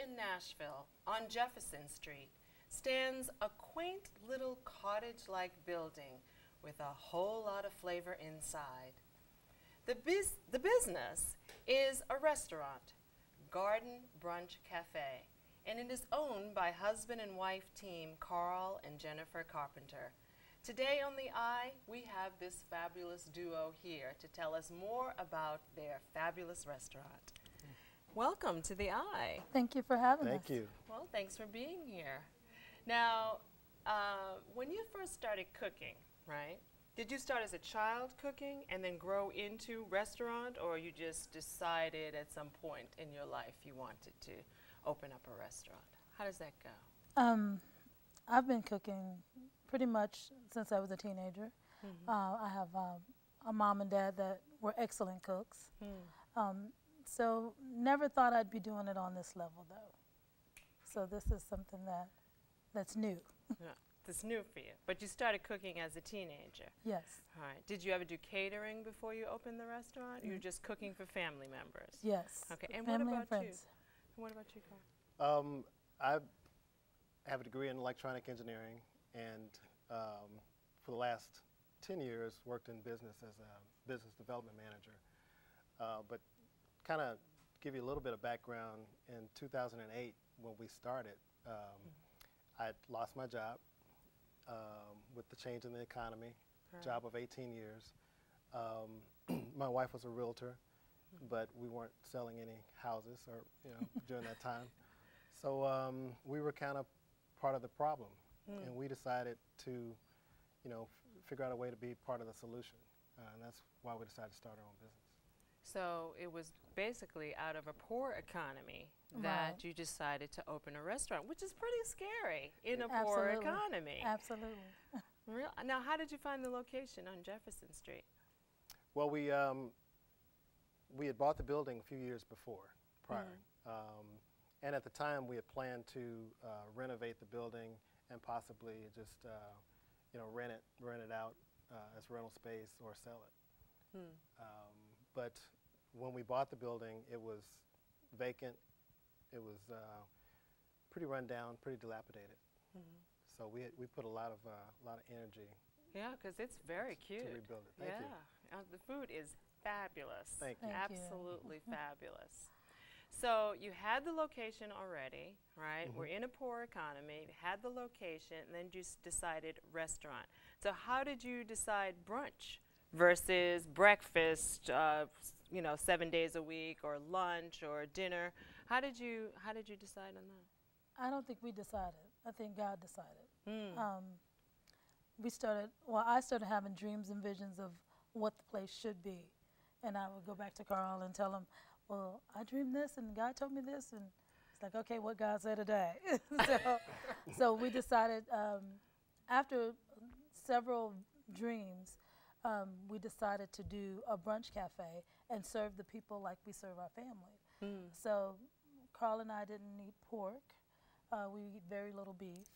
in Nashville, on Jefferson Street, stands a quaint little cottage-like building with a whole lot of flavor inside. The business is a restaurant, Garden Brunch Cafe, and it is owned by husband and wife team Carl and Jennifer Carpenter. Today on The Eye, we have this fabulous duo here to tell us more about their fabulous restaurant. Welcome to The Eye. Thank you for having us. Thank you. Well, thanks for being here. Now, when you first started cooking, right, did you start as a child cooking and then grow into restaurant, or you just decided at some point in your life you wanted to open up a restaurant? How does that go? I've been cooking pretty much since I was a teenager. I have a mom and dad that were excellent cooks. So never thought I'd be doing it on this level, though. So this is something that's new. Yeah, that's new for you. But you started cooking as a teenager. Yes. All right. Did you ever do catering before you opened the restaurant? You were just cooking for family members? Yes. Okay. And family what about and friends. you? What about you, Carl? I have a degree in electronic engineering, and for the last 10 years worked in business as a business development manager. But kind of give you a little bit of background, in 2008 when we started, I lost my job with the change in the economy, job of 18 years. My wife was a realtor, but we weren't selling any houses or during that time. So we were kind of part of the problem, and we decided to figure out a way to be part of the solution, and that's why we decided to start our own business. So it was basically out of a poor economy that you decided to open a restaurant, which is pretty scary in a poor economy. Absolutely. Now, how did you find the location on Jefferson Street? Well, we had bought the building a few years before, prior. And at the time, we had planned to renovate the building and possibly just rent it out as rental space or sell it. But when we bought the building, it was vacant. It was pretty run down, pretty dilapidated. So we put a lot of energy. Yeah, because it's very cute. To rebuild it. Thank you. The food is fabulous. Thank you. Absolutely fabulous. So you had the location already, right? We're in a poor economy. You had the location, and then you decided restaurant. So how did you decide brunch versus breakfast, 7 days a week, or lunch, or dinner? How did you decide on that? I don't think we decided. I think God decided. I started having dreams and visions of what the place should be. And I would go back to Carl and tell him, well, I dreamed this, and God told me this. And it's like, okay, what God said today. so we decided, after several dreams, we decided to do a brunch cafe and serve the people like we serve our family. So Carl and I didn't eat pork. We eat very little beef.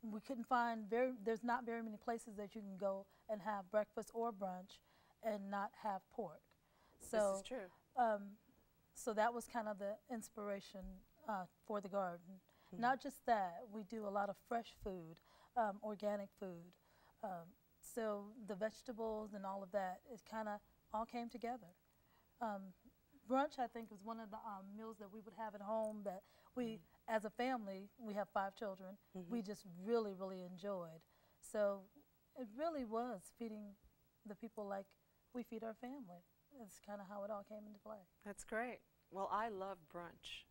We couldn't find, there's not very many places that you can go and have breakfast or brunch and not have pork. So, this is true. So that was kind of the inspiration for the garden. Not just that, we do a lot of fresh food, organic food. So the vegetables and all of that, it kind of all came together. Brunch, I think, was one of the meals that we would have at home that we, as a family, we have 5 children, we just really, really enjoyed. So it really was feeding the people like we feed our family. That's kind of how it all came into play. That's great. Well, I love brunch,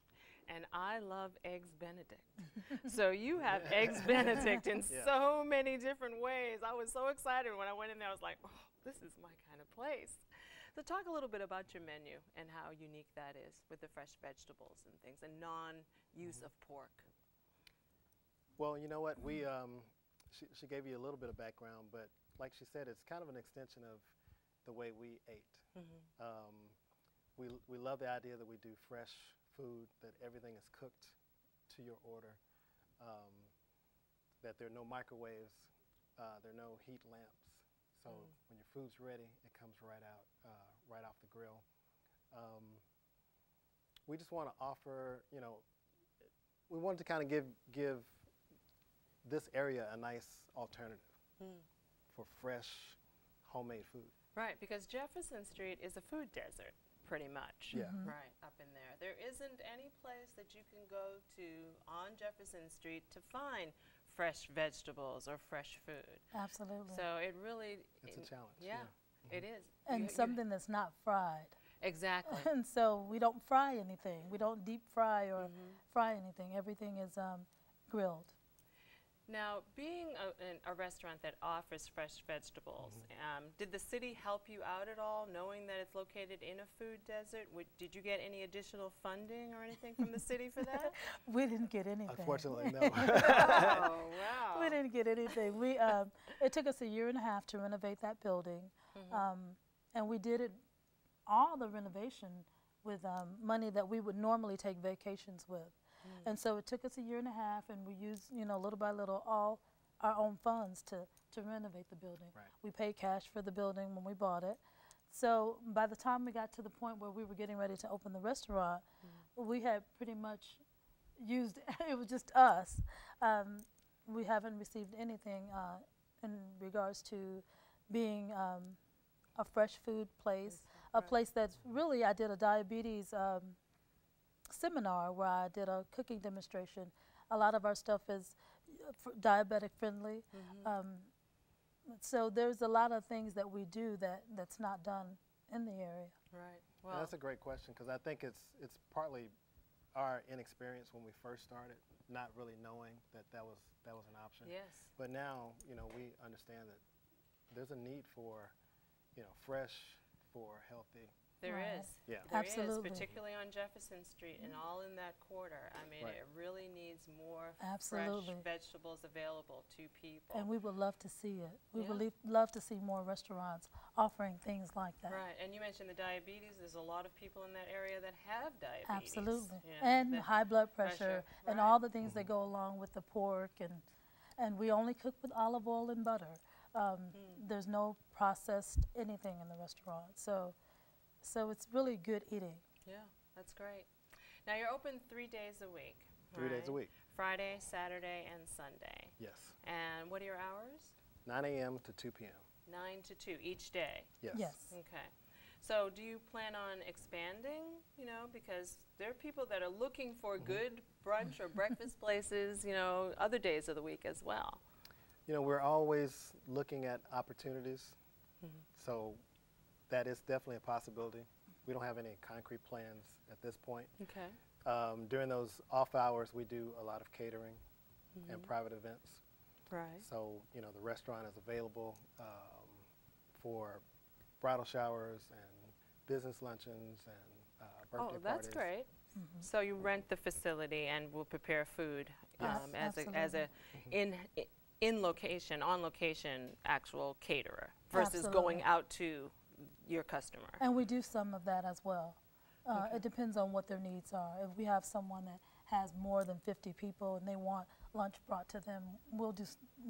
and I love Eggs Benedict. So you have Eggs Benedict in so many different ways. I was so excited when I went in there. I was like, oh, this is my kind of place. So talk a little bit about your menu and how unique that is with the fresh vegetables and things and non-use of pork. Well, you know what? She gave you a little bit of background, but like she said, it's kind of an extension of the way we ate. We love the idea that we do fresh food, that everything is cooked to your order, that there are no microwaves, there are no heat lamps. So when your food's ready, it comes right out, right off the grill. we just want to offer, you know, we wanted to kind of give this area a nice alternative for fresh, homemade food. Right, because Jefferson Street is a food desert, pretty much. Yeah. Right, up in there. There isn't any place that you can go to on Jefferson Street to find fresh vegetables or fresh food. Absolutely. So it really... It's a challenge. Yeah, it is. And something that's not fried. Exactly. And so we don't fry anything. We don't deep fry or fry anything. Everything is grilled. Now, being a restaurant that offers fresh vegetables, did the city help you out at all, knowing that it's located in a food desert? Did you get any additional funding or anything from the city for that? We didn't get anything. Unfortunately, no. Oh, wow. We didn't get anything. It took us 1.5 years to renovate that building, and we did all the renovation with money that we would normally take vacations with. And so it took us 1.5 years, and we used, you know, little by little, all our own funds to renovate the building. Right. We paid cash for the building when we bought it. So by the time we got to the point where we were getting ready to open the restaurant, we had pretty much used, it was just us. We haven't received anything in regards to being a fresh food place, a place that's really, I did a diabetes seminar where I did a cooking demonstration. A lot of our stuff is diabetic friendly. So there's a lot of things that we do that's not done in the area. Right. Well, Well, that's a great question, because I think it's partly our inexperience when we first started, not really knowing that was an option. yes. But now, you know, we understand that there's a need for, you know, fresh, for healthy. There Right. is. Yeah. There Absolutely. is, particularly on Jefferson Street and all in that quarter. I mean, Right. it really needs more Absolutely. fresh vegetables available to people. And we would love to see it. We Yeah. would love to see more restaurants offering things like that. Right, and you mentioned the diabetes. There's a lot of people in that area that have diabetes. Absolutely. you know, And that- high blood pressure and right. all the things that go along with the pork. And we only cook with olive oil and butter. There's no processed anything in the restaurant. So it's really good eating. Yeah, that's great. Now, you're open 3 days a week. 3 days a right? week. Friday, Saturday, and Sunday. Yes. And what are your hours? 9 a.m. to 2 p.m. 9 to 2 each day. Yes. Yes. Okay. So do you plan on expanding, you know, because there are people that are looking for good brunch or breakfast places, you know, other days of the week as well. You know, we're always looking at opportunities, so that is definitely a possibility. We don't have any concrete plans at this point. Okay. During those off hours, we do a lot of catering and private events. Right. So, you know, the restaurant is available for bridal showers and business luncheons and birthday Oh, that's parties. great. So you rent the facility and will prepare food Yes, as a in location, on location actual caterer versus going Absolutely. out to your customer. And we do some of that as well. It depends on what their needs are. If we have someone that has more than 50 people and they want lunch brought to them, we'll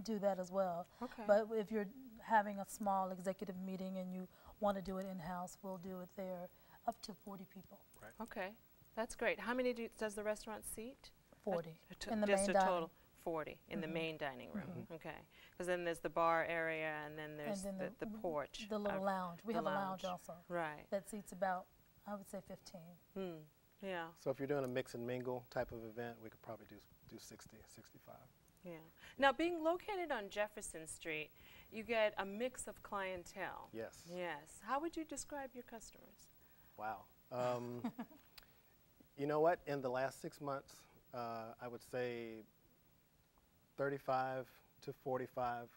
do that as well. Okay. But if you're having a small executive meeting and you want to do it in-house, we'll do it there up to 40 people. Okay, that's great. How many does the restaurant seat? 40 A in the just main a dining. total 40 in the main dining room. Okay, because then there's the bar area and then there's And then the porch. The little lounge. We the have a lounge lounge. also Right. that seats about, I would say, 15. Yeah. So if you're doing a mix and mingle type of event, we could probably do 60, 65. Yeah. Now, being located on Jefferson Street, you get a mix of clientele. Yes. Yes. How would you describe your customers? Wow. You know what? In the last 6 months, I would say 35 to 45.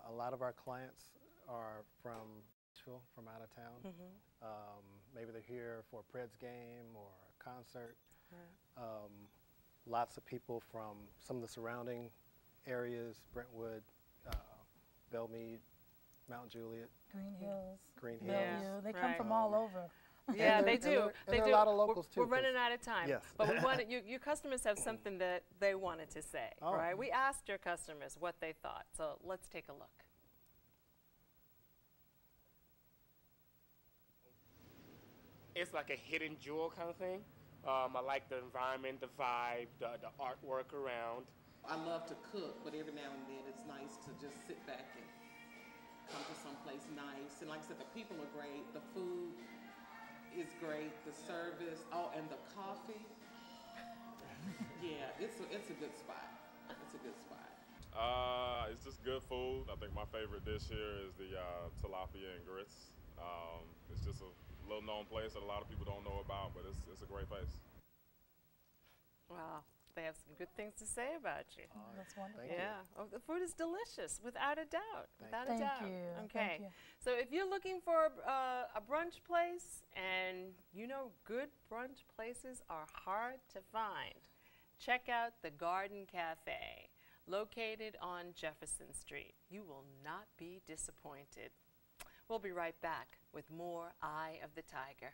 A lot of our clients are from Nashville, from out of town. Maybe they're here for a Preds game or a concert. Lots of people from some of the surrounding areas, Brentwood, Belmead, Mount Juliet, Green Hills, Green Hills. Bellevue. They come right. from all over. Yeah, And they there- do. and They there are do. a lot of locals, too, We're running 'cause- out of time. Yes. But we wanted your customers have something that they wanted to say, Oh. right? We asked your customers what they thought. So let's take a look. It's like a hidden jewel kind of thing. I like the environment, the vibe, the artwork around. I love to cook, but every now and then it's nice to just sit back and come to someplace nice. And like I said, the people are great, the food is great, the service, oh, and the coffee. Yeah, it's a good spot. It's a good spot. It's just good food. I think my favorite dish here is the tilapia and grits. It's just a little known place that a lot of people don't know about, but it's a great place. Wow, they have some good things to say about you. That's wonderful. Thank you. Yeah, oh, the food is delicious, without a doubt. Without a Thank doubt. you. Okay, Thank you. so if you're looking for a brunch place, and you know good brunch places are hard to find, check out the Garden Cafe, located on Jefferson Street. You will not be disappointed. We'll be right back with more Eye of the Tiger.